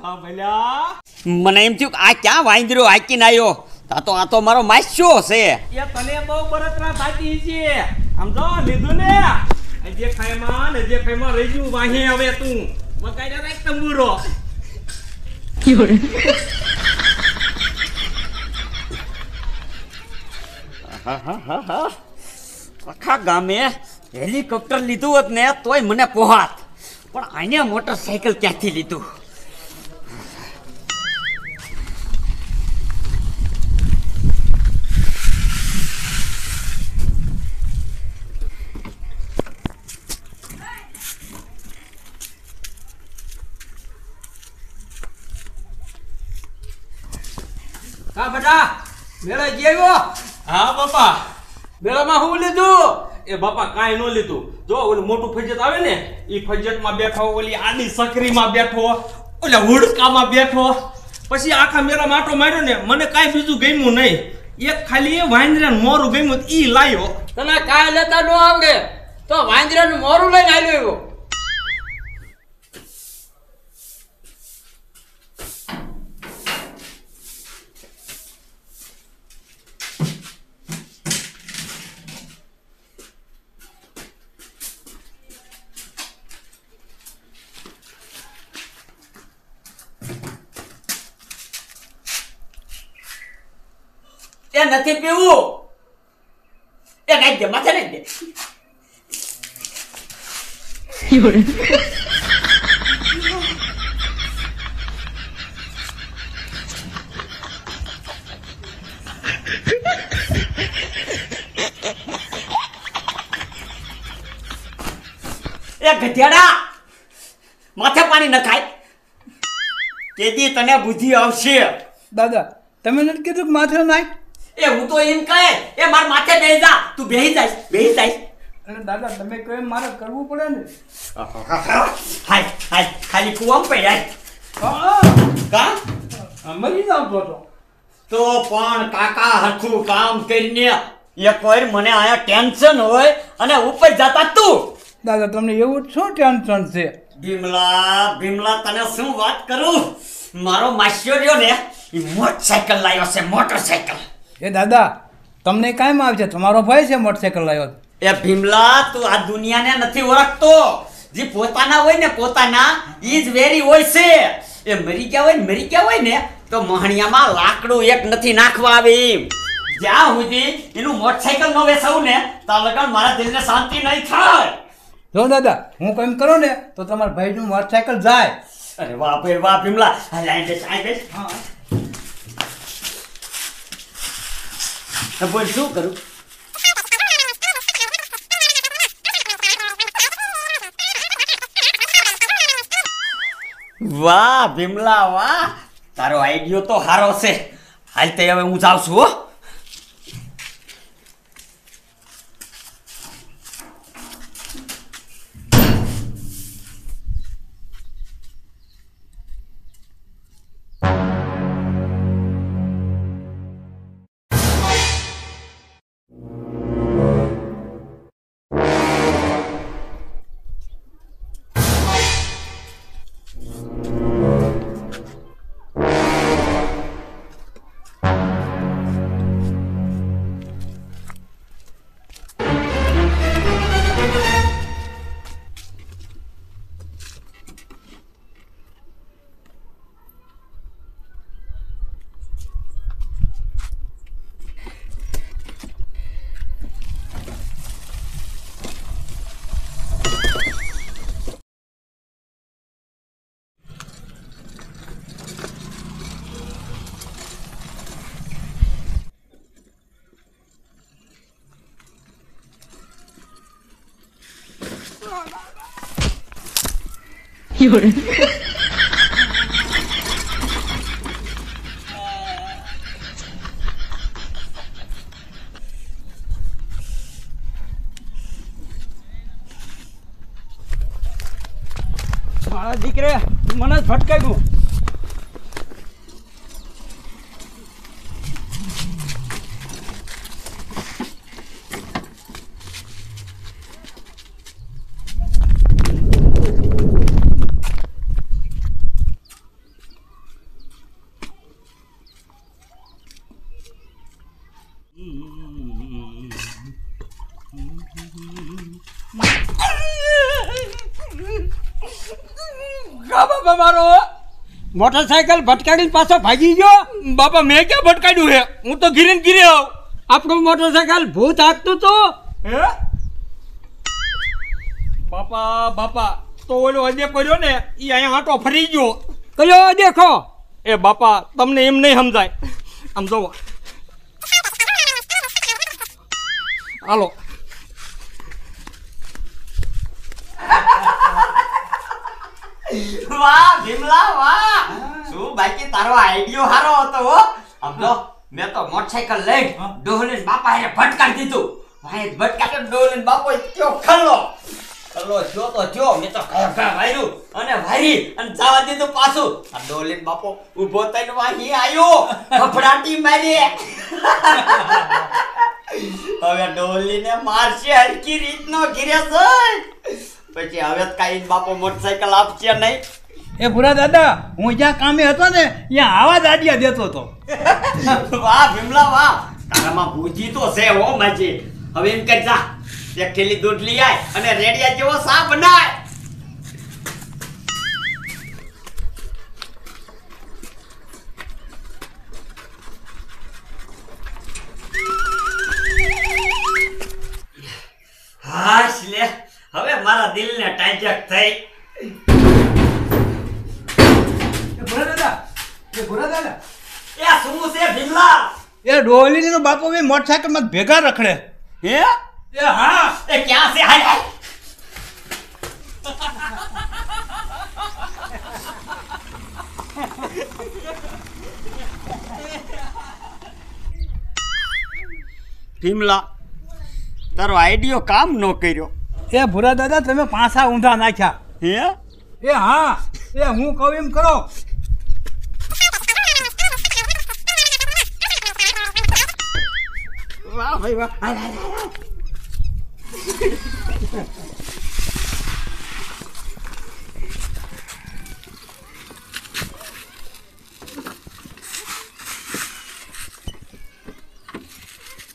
હા ભલ્યા મને એમ થયું કે આ ક્યાં વાંદરો હાકીને આવ્યો. આ તો મારો માસ્યો છે. એ તને બહુ બળતરા થાતી છે. આમ જો લીધું ને જે ખાયમાં રહી ગયું વાહી હવે તું મકાઈ રાખ તંબુરો. આખા ગામે હેલિકોપ્ટર લીધું હોત ને તોય મને પોહાત, પણ આને મોટરસાયકલ ક્યાંથી લીધું? હા બેટા મેળા ગયો. હા બાપા મેળામાં શું લીધું? એ બાપા કાંઈ ન લીધું. જો ઓલું મોટું ફજત આવે ને એ ફજતમાં બેઠો, ઓલી આડી સકરીમાં બેઠો, ઓલા હુડકામાં બેઠો. પછી આખા મેળામાં આટો માર્યો ને મને કાંઈ બીજું ગમ્યું નહીં. એક ખાલી વાંદરાનું મોરું ગમ્યું ઈ લાયો. તને કાંઈ લેતા ન આવડે તો વાંદરાનું મોરું લઈને આવ્યો. એ નથી પીવું. એ નાઈ દે, માથે નાઈ દે. એ ગધેડા, માથે પાણી ન ખાય. કેદી તને બુદ્ધિ આવશે? દાદા તમે નથી કીધું કે માથે નાખ? એ હું તો એમ કહે એ માર માથે બેહી જા. તું બેહી જાય. અને દાદા તમે કહો એમ મારે કરવું પડે ને. હાય ખાલી કુવામાં પડ્યા. કા મરી જાવ તો પણ કાકા હરખું કામ કરીને એક વાર મને આયા ટેન્શન હોય અને ઉપર જતા તું. દાદા તમને એવું શું ટેન્શન છે? ભીમલા તને શું વાત કરું? મારો માસ્યો રહ્યો ને એ મોટરસાયકલ લાવ્યો છે, મોટરસાયકલ. એ દાદા તમને કાંઈ માં આવશે? તમારો ભાઈ છે મોટરસાયકલ લાવ્યો. એ ભીમલા તું આ દુનિયાને નથી ઓળખતો. જે પોતાના હોય ને પોતાના ઈ જ વેરી હોય છે. એ મરી ગયા હોય ને તો મહણિયામાં લાકડું એક નથી નાખવા આવે એમ. જ્યાં સુધી એનું મોટરસાયકલ ન વેસાવું ને ત્યાં લગન મારા દિલને શાંતિ નહીં થાય. જો દાદા હું કેમ કરું ને તો તમારા ભાઈનું મોટરસાયકલ જાય. અરે વાહ ભાઈ વાહ ભીમલા. લાઈન દે હા બોલ શું કરું? વાહ ભીમલા વાહ, તારો આઈડિયો તો સારો છે. હાલ તે હવે હું જાઉં છું હો. મારા દીકરે મને જ ફટકાવ્યું. કા બાપા મારો મોટરસાયકલ ભટકાડીને પાછો ભાગી ગયો. બાપા મેં ક્યાં ભટકાડ્યું હે? હું તો ઘીરે ને ઘીરે આવ. આપણું મોટરસાયકલ ભૂત હાંકતું તો. હે બાપા બાપા તો ઓલો અજય કર્યો ને ઈ અહીંયા આંટો ફરી ગયો. કયો દેખો. એ બાપા તમને એમ નહીં સમજાય. આમ જોવો હાલો. વાહ ભીમલા વાહ, શું બાકી તારો આઈડિયો હારો હતો હો. આમ જો મેં તો મોટરસાયકલ લઈ ડોહલે બાપા એને ભટકાડી દીધું. ભાઈ ભટકાડે ડોહલે બાપો કયો ખલ્લો જો તો જો મેં તો ઘા વાર્યું અને વારી અને જવા દીધું પાછું. આ ડોહલે બાપો ઊભો થઈને વાહી આવ્યો, ફફડાટી મારી. હવે ડોહલીને મારશે હરકી રીતનો ઘીરે જઈ. પછી હવે કાઈ બાપો મોટરસાયકલ આપશે નહીં. એ ભૂરા દાદા, હું જ્યાં કામે હતો ને ત્યાં આવા જ આડિયા દેતો હતો. વાહ ભીમલા વાહ, તારામાં બુદ્ધિ તો છે હો માજી. હવે એમ કર જા, એક થેલી દૂધ લઈ આય અને રેડિયા જેવો સા બનાય. હાશ લે, હવે મારા દિલને ટાંચક થઈ. એ ભૂરા દાદા, એ ભૂરા દાદા, એ શું છે ભીમલા? એ ડોલીની તો બાપો બી મોટરસાયકલમાં ભેગા રખડે. હે એ હા, એ ક્યાં છે? હાય હાય. ભીમલા, તારો આઈડિયો કામ ન કર્યો. એ ભૂરા દાદા, તમે પાછા ઊંધા નાખ્યા. હે એ હા, એ હું કહું એમ કરો. વાહ ભાઈ વાહ. હાય હાય હાય.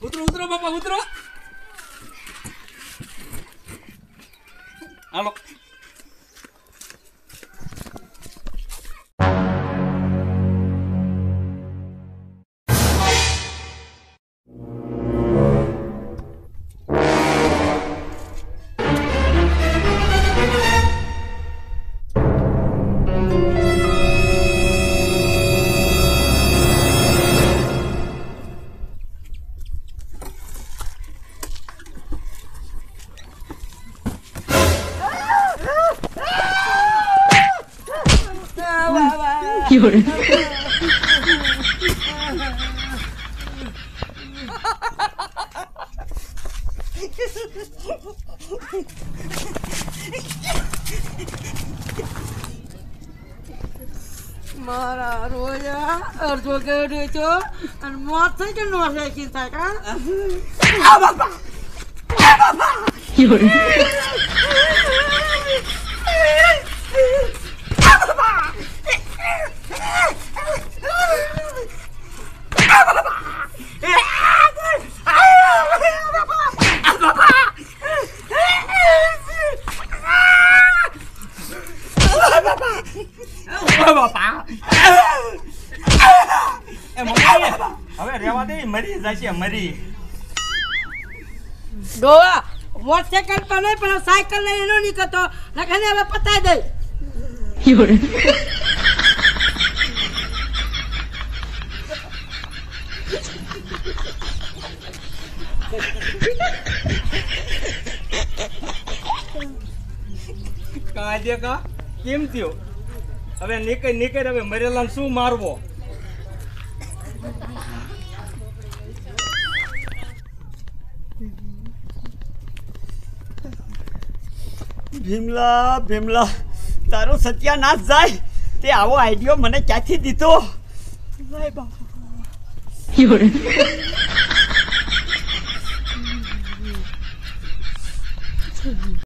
ઉતરો ઉતરો બાપા ઉતરો. હાલો. મારા રોયા અડધો ગયો છો અને મોત થઈ કે નો શેકી થાય કા. હવે રેવા દે, મરી જશે મરી. ડોવા મોટરસાયકલ પર નહીં પણ સાયકલ લઈને એનો નીકળતો લખને હવે પતાઈ દઈ. કાજે કા કેમ થયો? હવે નીકળ હવે મરેલાને શું મારવો? ભીમલા ભીમલા, તારો સત્યાનાશ જાય. તે આવો આઈડિયો મને ક્યાંથી દીધો? ભાઈ બાપા.